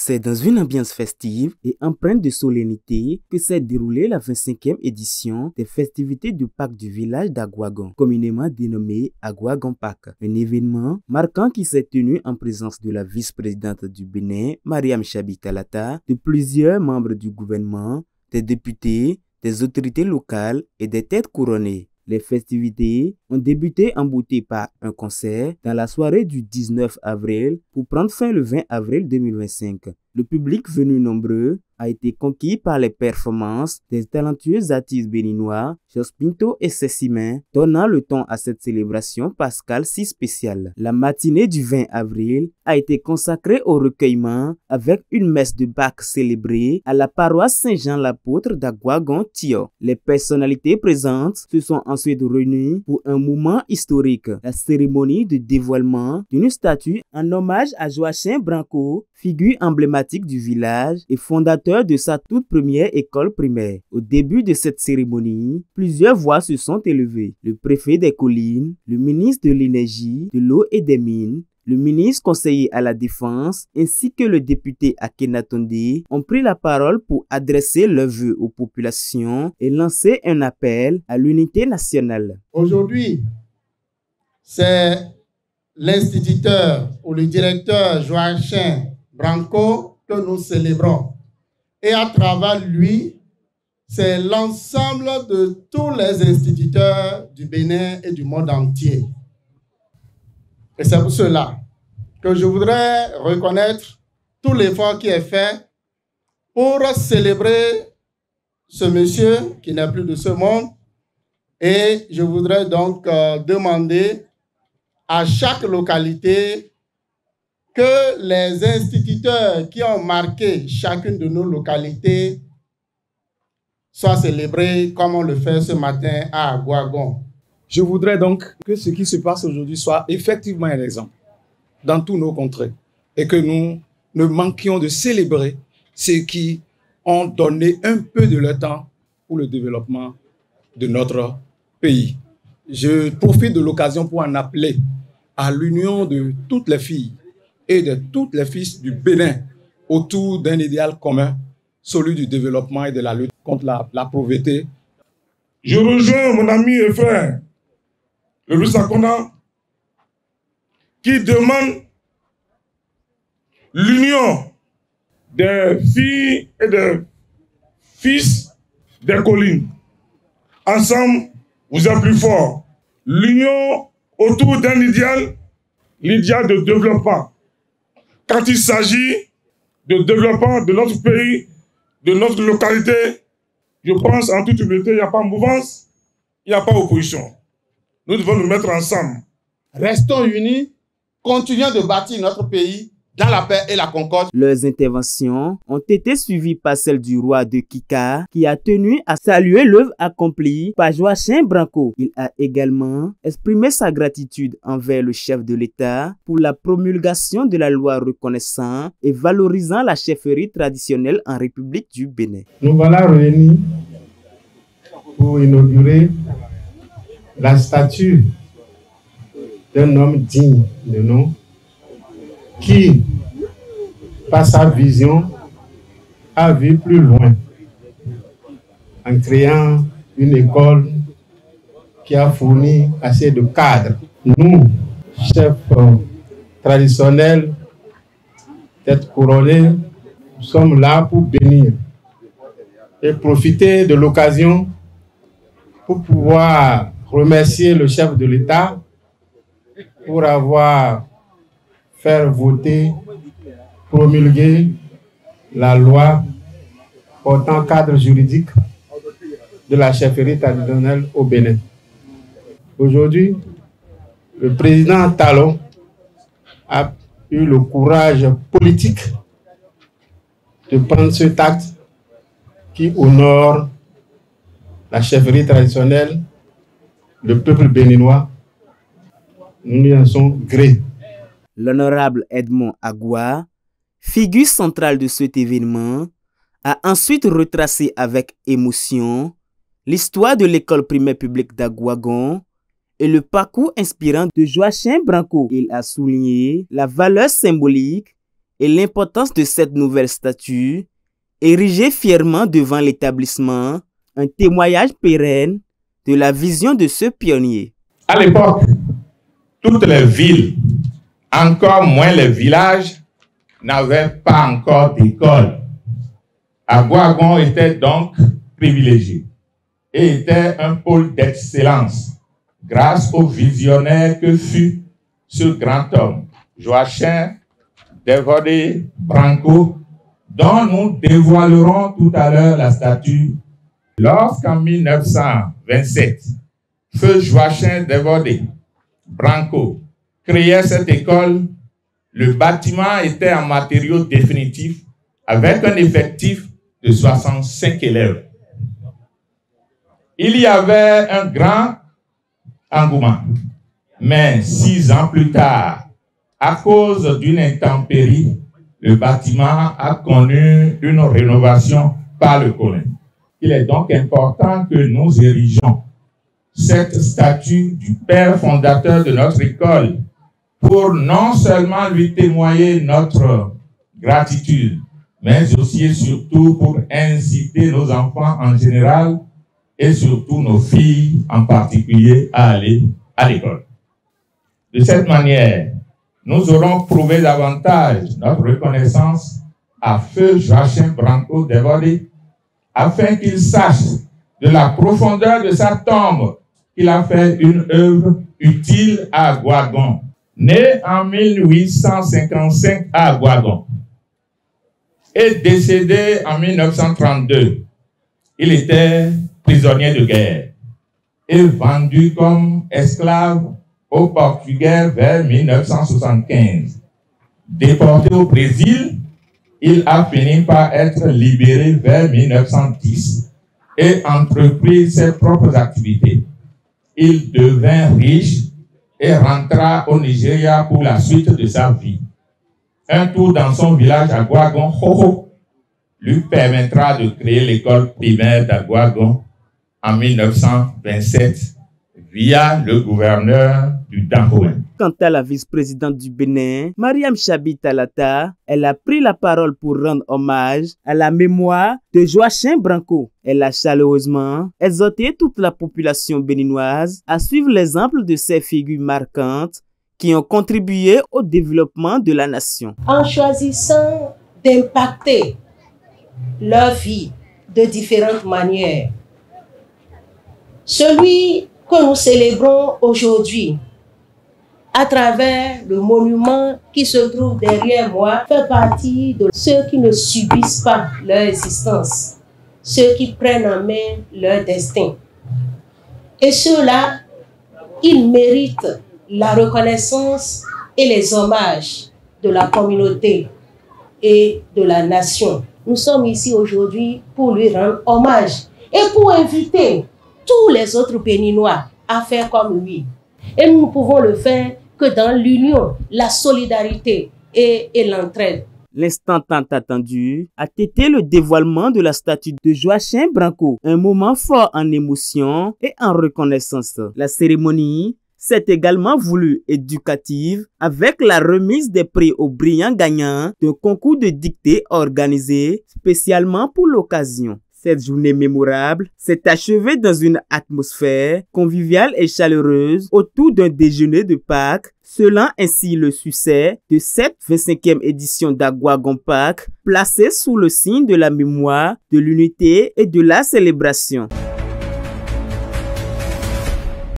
C'est dans une ambiance festive et empreinte de solennité que s'est déroulée la 25e édition des festivités du parc du village d'Agouagon, communément dénommé Agouagon Park. Un événement marquant qui s'est tenu en présence de la vice-présidente du Bénin, Mariam Chabi Kalata, de plusieurs membres du gouvernement, des députés, des autorités locales et des têtes couronnées. Les festivités ont débuté en beauté par un concert dans la soirée du 19 avril pour prendre fin le 20 avril 2025. Le public venu nombreux a été conquis par les performances des talentueux artistes béninois, Jos Pinto et Cessimain, donnant le ton à cette célébration pascale si spéciale. La matinée du 20 avril a été consacrée au recueillement avec une messe de Bach célébrée à la paroisse Saint-Jean-l'Apôtre d'Agouagon-Tio. Les personnalités présentes se sont ensuite réunies pour un moment historique, la cérémonie de dévoilement d'une statue en hommage à Joachim Branco, figure emblématique du village et fondateur de sa toute première école primaire. Au début de cette cérémonie, plusieurs voix se sont élevées. Le préfet des collines, le ministre de l'énergie, de l'eau et des mines, le ministre conseiller à la défense ainsi que le député Akhenatonde ont pris la parole pour adresser leurs vœux aux populations et lancer un appel à l'unité nationale. Aujourd'hui, c'est l'instituteur ou le directeur Joachim Branco que nous célébrons. Et à travers lui, c'est l'ensemble de tous les instituteurs du Bénin et du monde entier. Et c'est pour cela que je voudrais reconnaître tout l'effort qui est fait pour célébrer ce monsieur qui n'est plus de ce monde. Et je voudrais donc demander à chaque localité que les instituteurs qui ont marqué chacune de nos localités soient célébrés comme on le fait ce matin à Agouagon. Je voudrais donc que ce qui se passe aujourd'hui soit effectivement un exemple dans tous nos contrées et que nous ne manquions de célébrer ceux qui ont donné un peu de leur temps pour le développement de notre pays. Je profite de l'occasion pour en appeler à l'union de toutes les filles et de tous les fils du Bénin autour d'un idéal commun, celui du développement et de la lutte contre la pauvreté. Je rejoins mon ami et frère, le Louis Sakona, qui demande l'union des filles et des fils des collines. Ensemble, vous êtes plus forts. L'union autour d'un idéal, l'idéal de développement. Quand il s'agit de développement de notre pays, de notre localité, je pense en toute humilité, il n'y a pas mouvance, il n'y a pas opposition. Nous devons nous mettre ensemble. Restons unis, continuons de bâtir notre pays dans la paix et la concorde. Leurs interventions ont été suivies par celle du roi de Kika qui a tenu à saluer l'œuvre accomplie par Joachim Branco. Il a également exprimé sa gratitude envers le chef de l'État pour la promulgation de la loi reconnaissant et valorisant la chefferie traditionnelle en République du Bénin. Nous voilà réunis pour inaugurer la statue d'un homme digne de nom qui, par sa vision, a vu plus loin en créant une école qui a fourni assez de cadres. Nous, chefs traditionnels, têtes couronnées, nous sommes là pour bénir et profiter de l'occasion pour pouvoir remercier le chef de l'État pour avoir fait voter, promulguer la loi portant cadre juridique de la chefferie traditionnelle au Bénin. Aujourd'hui, le président Talon a eu le courage politique de prendre cet acte qui honore la chefferie traditionnelle, le peuple béninois. Nous lui en sommes gré. L'honorable Edmond Agoua, figure centrale de cet événement, a ensuite retracé avec émotion l'histoire de l'école primaire publique d'Agouagon et le parcours inspirant de Joachim Branco. Il a souligné la valeur symbolique et l'importance de cette nouvelle statue, érigée fièrement devant l'établissement, un témoignage pérenne de la vision de ce pionnier. À l'époque, toutes les villes, encore moins les villages, n'avaient pas encore d'école. Agouagon était donc privilégié et était un pôle d'excellence grâce au visionnaire que fut ce grand homme, Joachim Devodé Branco, dont nous dévoilerons tout à l'heure la statue. Lorsqu'en 1927, feu Joachim Devodé Branco créait cette école, le bâtiment était en matériaux définitifs avec un effectif de 65 élèves. Il y avait un grand engouement, mais 6 ans plus tard, à cause d'une intempérie, le bâtiment a connu une rénovation par le colon. Il est donc important que nous érigions cette statue du père fondateur de notre école pour non seulement lui témoigner notre gratitude, mais aussi et surtout pour inciter nos enfants en général et surtout nos filles en particulier à aller à l'école. De cette manière, nous aurons prouvé davantage notre reconnaissance à feu Joachim Branco Devodé afin qu'il sache de la profondeur de sa tombe qu'il a fait une œuvre utile à Agouagon. Né en 1855 à Agouagon et décédé en 1932, il était prisonnier de guerre et vendu comme esclave aux Portugais vers 1975. Déporté au Brésil, il a fini par être libéré vers 1910 et entreprit ses propres activités. Il devint riche et rentra au Nigeria pour la suite de sa vie. Un tour dans son village à Agouagon, lui permettra de créer l'école primaire d'Agouagon en 1927 via le gouverneur du Dahomey. Quant à la vice-présidente du Bénin, Mariam Chabi Talata, elle a pris la parole pour rendre hommage à la mémoire de Joachim Branco. Elle a chaleureusement exhorté toute la population béninoise à suivre l'exemple de ces figures marquantes qui ont contribué au développement de la nation. En choisissant d'impacter leur vie de différentes manières, celui que nous célébrons aujourd'hui à travers le monument qui se trouve derrière moi fait partie de ceux qui ne subissent pas leur existence, ceux qui prennent en main leur destin. Et ceux-là, ils méritent la reconnaissance et les hommages de la communauté et de la nation. Nous sommes ici aujourd'hui pour lui rendre hommage et pour inviter tous les autres Béninois à faire comme lui. Et nous ne pouvons le faire que dans l'union, la solidarité et l'entraide. L'instant tant attendu a été le dévoilement de la statue de Joachim Branco, un moment fort en émotion et en reconnaissance. La cérémonie s'est également voulue éducative avec la remise des prix aux brillants gagnants d'un concours de dictée organisé spécialement pour l'occasion. Cette journée mémorable s'est achevée dans une atmosphère conviviale et chaleureuse autour d'un déjeuner de Pâques, scellant ainsi le succès de cette 25e édition d'Agouagon Pâques, placée sous le signe de la mémoire, de l'unité et de la célébration.